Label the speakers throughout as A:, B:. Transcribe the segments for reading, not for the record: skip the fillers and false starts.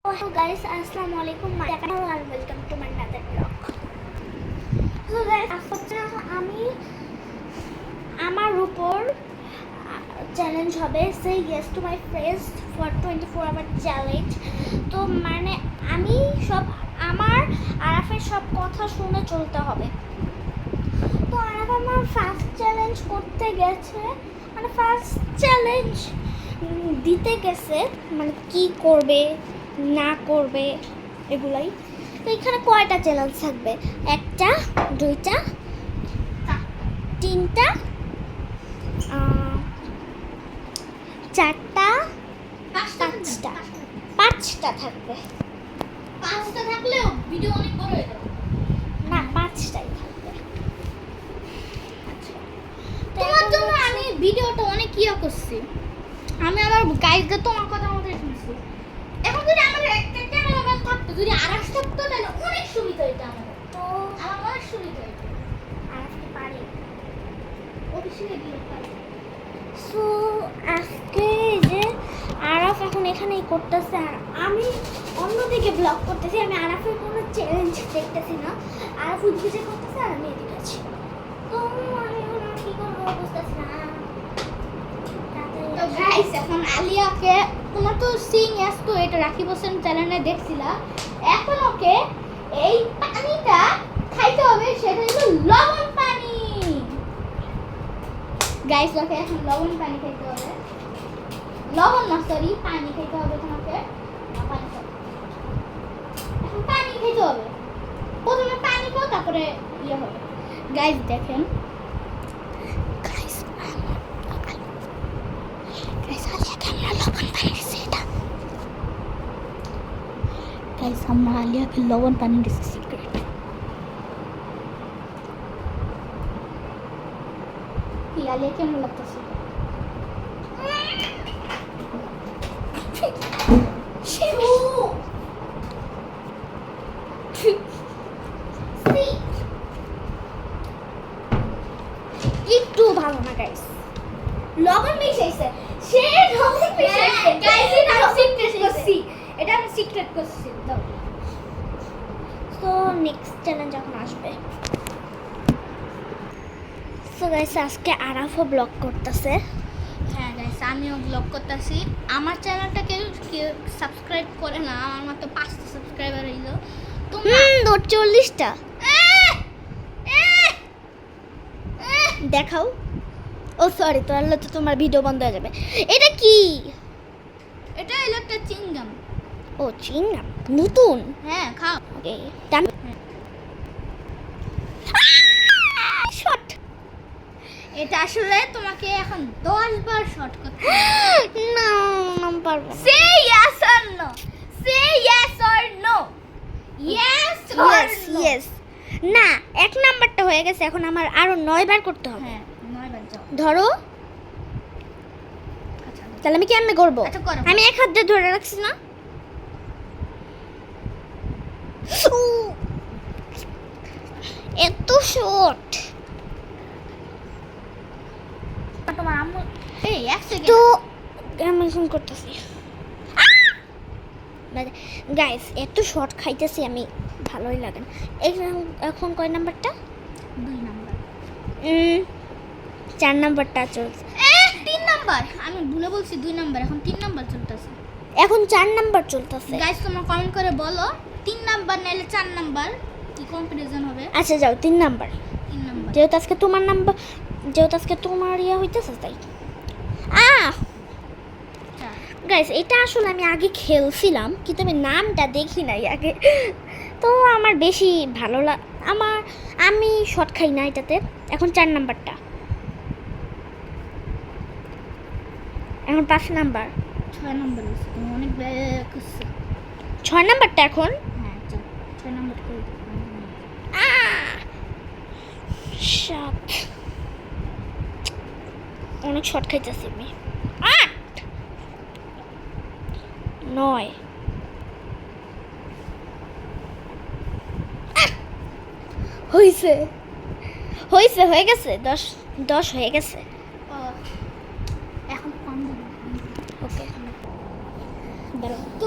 A: Hello guys, assalamu alaikum and welcome to my another vlog. So guys, আমি আমার উপর challenge হবে say yes to my friends for 24-hour challenge. তো মানে আমি সব আমার আরাফের সব কথা শুনে চলতে হবে। তো আরাফ আমার ফার্স্ট চ্যালেঞ্জ করতে গেছে, মানে ফার্স্ট চ্যালেঞ্জ দিতে গেছে, মানে কি করবে না করবে এগুলাই। তো এখানে কয়টা চ্যালেঞ্জ থাকবে? একটা, দুইটা, তিনটা, চারটা, পাঁচটা থাকবে।
B: পাঁচটা থাকলেও ভিডিও অনেক বড় হয়ে যাবে।
A: না, পাঁচটাই থাকবে।
B: তোমার জন্য আমি ভিডিওটা অনেক ইয়া করছি। আমি আমার গাইডকে তোমার কথা মতো শুনছি। এখন যদি আমার একটা ক্যামেরাম্যান থাকতো, যদি আরাস থাকতো, তাহলে অনেক সুবিধা হইতো আমার।
A: তো
B: আমার অনেক সুবিধা হইতো।
A: আজকে পারি।
B: অফিসে গিয়ে পারি।
A: সো আজকে যে আরাফ এখন এখানেই করতেছে আর আমি অন্যদিকে ব্লগ করতেছি। আমি আরাফের কোনো চ্যালেঞ্জ দেখতেছি না। আরাফ উদ্ভিদে করতেছে আর আমি এদিকে আছি। তো আমি এখন কি করবো বুঝতেছি না।
B: তো গাইস, এখন আলিয়াকে তোমার তো সিং এস তো এটা রাখি বসেন চ্যানেলে দেখছিলা। এখন ওকে এই পানিটা খাইতে হবে, সেটা হলো লবণ পানি। গাইস, ওকে এখন লবণ পানি খাইতে হবে। লবণ না, সরি, পানি খাইতে হবে তোমাকে। পানি খাও। এখন পানি খাইতে হবে। প্রথমে পানি খাও, তারপরে ইয়ে হবে। গাইস দেখেন, गाइस हम आलिया के लवण पानी दिस सीक्रेट ये आलिया केमन লাগতেছে শিবু
A: একটু ভালো না গাইস,
B: লবণ মিশাইছে, সে লবণ মিশাইছে। গাইস এটা আমি সিক্রেট করছি, এটা আমি সিক্রেট করছি। দাও।
A: তো নেক্সট চ্যালেঞ্জ এখন আসবে। সো গাইস, আজকে আরাফও ব্লগ করতেছে।
B: হ্যাঁ গাইস, আমিও ব্লগ করতেছি। আমার চ্যানেলটাকে কেউ সাবস্ক্রাইব করে না, আমার মাত্র 5টা সাবস্ক্রাইবার হইলো। তোমরা
A: 40টা দেখাও। ও সরি, তাহলে তো তোমার ভিডিও বন্ধ হয়ে যাবে। এটা কি?
B: এটা হলো একটা চিংগাম।
A: ও চিংগাম, নতুন।
B: হ্যাঁ, খাও।
A: ওকে, শট।
B: এটা আসলে তোমাকে এখন 10 বার শট করতে হবে।
A: না, নাম পারবো না।
B: Say yes or no, say yes or no, yes or
A: yes
B: no.
A: Yes. না, এক নাম্বারটা হয়ে গেছে, এখন আমার আরো 9 বার করতে হবে।
B: হ্যাঁ, 9 বার যাও।
A: ধরো,
B: আচ্ছা
A: তাহলে আমি কেমনে করবো?
B: আচ্ছা, করো।
A: আমি এক হাত দিয়ে ধরে রাখছি না। এত শর্ট।
B: তোমার আম্মু এই এক সেকেন্ড।
A: তো আমি এখন করতেছি। গাইস, এত শর্ট খাইতেছি আমি, ভালোই লাগে না। এখন কয় নাম্বারটা?
B: 2 নাম্বার।
A: 4 নাম্বারটা চলছে।
B: 3 নাম্বার। আমি ভুলে বলছি 2 নাম্বার, এখন 3 নাম্বার চলতেছে।
A: এখন 4 নাম্বার চলতেছে।
B: গাইস, তোমরা কমেন্ট করে বলো 3 নাম্বার নাইলে 4 নাম্বার কি কম্পারিজন হবে?
A: আচ্ছা যাও, 3 নাম্বার।
B: 3 নাম্বার।
A: যেহেতু আজকে তোমার ইয়া হইতেছে তাই। গাইস, এটা আসলে আমি আগে খেলছিলাম, কিন্তু আমি নামটা দেখি নাই আগে। তো আমার বেশি ভালো আমি শর্ট খাই না এটাতে। এখন 4 নাম্বারটা, এখন 5 নাম্বার,
B: 6 নাম্বার আছে। তুমি অনেক ব্যাক করছো।
A: 6 নাম্বারটা এখন।
B: হ্যাঁ, চল 6 নাম্বার করে দাও।
A: 7, অনেক শর্ট খাইতেছি আমি। 8, 9, হয়েছে হয়ে গেছে, 10 হয়ে গেছে।
B: এখন কম দিন।
A: ওকে,
B: তো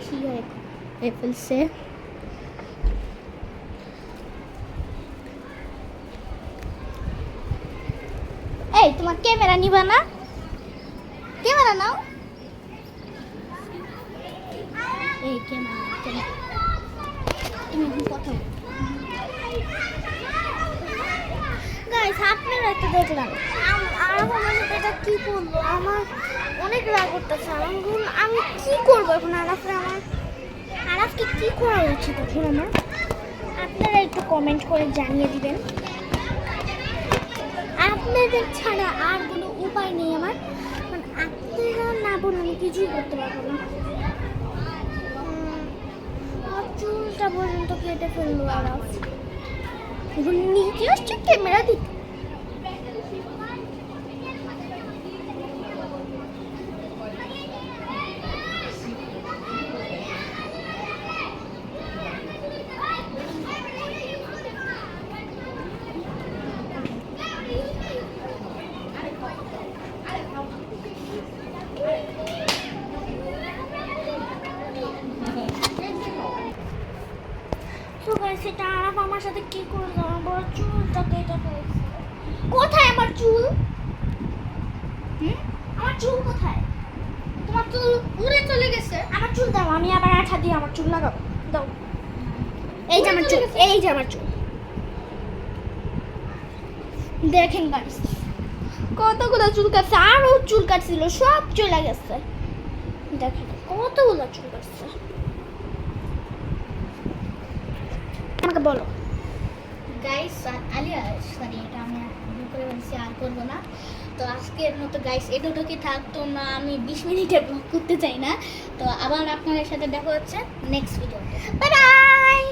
B: বেশি হয়ে ফেলছে। এই তোমার ক্যামেরা নিবা না? ক্যামেরা নাও। এই ক্যামেরা তুমি এখন কথা বলো।
A: গাইস আপনারা একটু দেখলাম আর আমার সাথে এটা কি করলো, আমার অনেক রাগ করতেছে। আমি কি করবো এখন? আরাফকে কি করা উচিত এখন আমার? আপনারা একটু কমেন্ট করে জানিয়ে দিবেন। আপনাদের ছাড়া আর কোনো উপায় নেই আমার, মানে আপনারা না বলে আমি কিছুই করতে পারবো না। আমার চুলটা পর্যন্ত কেটে ফেললো আরাফ, এখন নিজে আসছে ক্যামেরা দিতে। তো গাইস এটা আরাফ আমার সাথে কি করলো? আমার বড় চুলটা কেটে ফেলছে। কোথায় আমার চুল? আমার চুল কোথায়?
B: তোমার তো উড়ে চলে গেছে।
A: আমার চুল দাও, আমি আবার আঠা দিয়ে আমার চুল লাগাবো। দাও। এই যে আমার চুল, এই যে আমার চুল। দেখেন গাইস কতগুলো চুল কাটছে, আরও চুল কাটছিল, সব চলে গেছে। দেখেন কতগুলো চুল কাটছে। আমাকে বলো
B: গাইস আলিয়া, সরি এটা আমি ভুল করে বলছি, আর করবো না। তো আজকের মতো গাইস এতটুকুই থাক। তোমরা আমি 20 মিনিটের ব্লগ করতে চাই না। তো আবার আপনাদের সাথে দেখা হচ্ছে নেক্সট ভিডিওতে।
A: Bye bye.